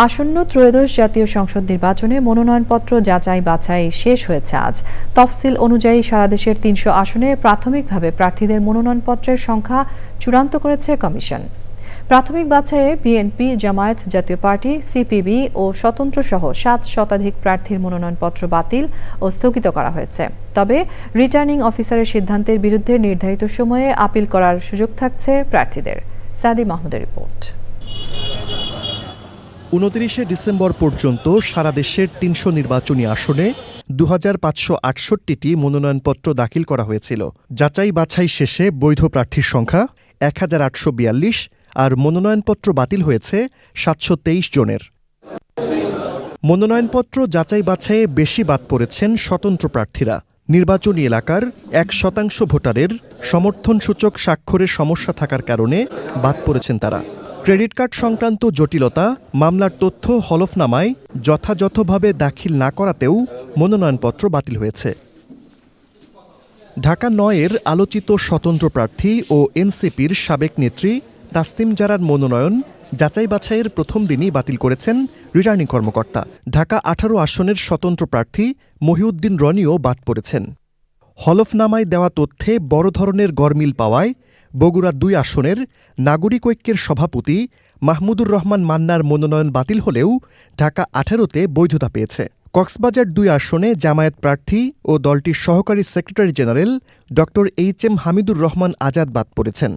আসন্ন ত্রয়োদশ জাতীয় সংসদ নির্বাচনে মনোনয়নপত্র যাচাই বাছাই শেষ হয়েছে আজ। তফসিল অনুযায়ী সারা দেশের ৩০০ আসনে প্রাথমিকভাবে প্রার্থীদের মনোনয়নপত্রের সংখ্যা চূড়ান্ত করেছে কমিশন। প্রাথমিক বাছাইয়ে বিএনপি, জামায়াত, জাতীয় পার্টি, সিপিবি ও স্বতন্ত্রসহ ৭ শতাধিক প্রার্থীর মনোনয়নপত্র বাতিল ও স্থগিত করা হয়েছে। তবে রিটার্নিং অফিসারের সিদ্ধান্তের বিরুদ্ধে নির্ধারিত সময়ে আপিল করার সুযোগ থাকছে প্রার্থীদের। সাদি মাহমুদের রিপোর্ট। ২৯ ডিসেম্বর পর্যন্ত সারা দেশের ৩০০ নির্বাচনী আসনে ২৫৬৮টি মনোনয়নপত্র দাখিল করা হয়েছিল। যাচাই বাছাই শেষে বৈধ প্রার্থীর সংখ্যা ১৮৪২ আর মনোনয়নপত্র বাতিল হয়েছে ৭২৩ জনের। মনোনয়নপত্র যাচাই বাছাইয়ে বেশি বাদ পড়েছেন স্বতন্ত্র প্রার্থীরা। নির্বাচনী এলাকার ১% ভোটারের সমর্থনসূচক স্বাক্ষরের সমস্যা থাকার কারণে বাদ পড়েছেন তারা। ক্রেডিট কার্ড সংক্রান্ত জটিলতা, মামলার তথ্য হলফনামায় যথাযথভাবে দাখিল না করাতেও মনোনয়নপত্র বাতিল হয়েছে। ঢাকা ৯-এর আলোচিত স্বতন্ত্র প্রার্থী ও এনসিপির সাবেক নেত্রী তাসনিম জারার মনোনয়ন যাচাই বাছাইয়ের প্রথম দিনই বাতিল করেছেন রিটার্নিং কর্মকর্তা। ঢাকা ১৮ আসনের স্বতন্ত্র প্রার্থী মহিউদ্দিন রনিও বাদ পড়েছেন। হলফনামায় দেওয়া তথ্যে বড় ধরনের গরমিল পাওয়ায় বগুড়া ২ আসনের নাগরিক ঐক্যের সভাপতি মাহমুদুর রহমান মান্নার মনোনয়ন বাতিল হলেও ঢাকা ১৮-তে বৈধতা পেয়েছে। কক্সবাজার ২ আসনে জামায়াত প্রার্থী ও দলটির সহকারী সেক্রেটারি জেনারেল ড এইচ.এম. হামিদুর রহমান আজাদ বাদ পড়েছেন।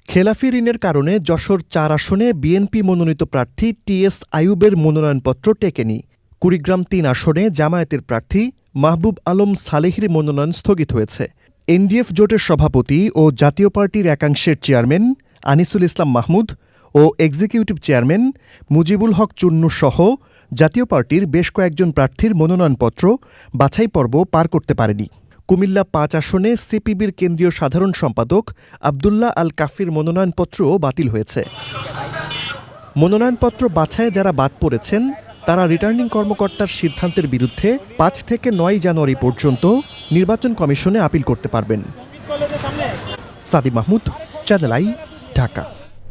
খেলাফি ঋণের কারণে যশোর ৪ আসনে বিএনপি মনোনীত প্রার্থী টি.এস. আইয়ুবের মনোনয়নপত্র টেকেনি। কুড়িগ্রাম ৩ আসনে জামায়াতের প্রার্থী মাহবুব আলম সালেহির মনোনয়ন স্থগিত হয়েছে। এনডিএফ জোটের সভাপতি ও জাতীয় পার্টির একাংশের চেয়ারম্যান আনিসুল ইসলাম মাহমুদ ও এক্সিকিউটিভ চেয়ারম্যান মুজিবুল হক চুন্নু সহ জাতীয় পার্টির বেশ কয়েকজন প্রার্থীর মনোনয়নপত্র বাছাই পর্ব পার করতে পারেনি। কুমিল্লা ৫ আসনে সিপিবির কেন্দ্রীয় সাধারণ সম্পাদক আবদুল্লাহ আল কাফির মনোনয়নপত্রও বাতিল হয়েছে। মনোনয়নপত্র বাছাইয়ে যারা বাদ পড়েছেন তারা রিটার্নিং কর্মকর্তার সিদ্ধান্তের বিরুদ্ধে ৫ থেকে ৯ জানুয়ারি পর্যন্ত নির্বাচন কমিশনে আপিল করতে পারবেন। সাদি মাহমুদ, চ্যানেল আই, ঢাকা।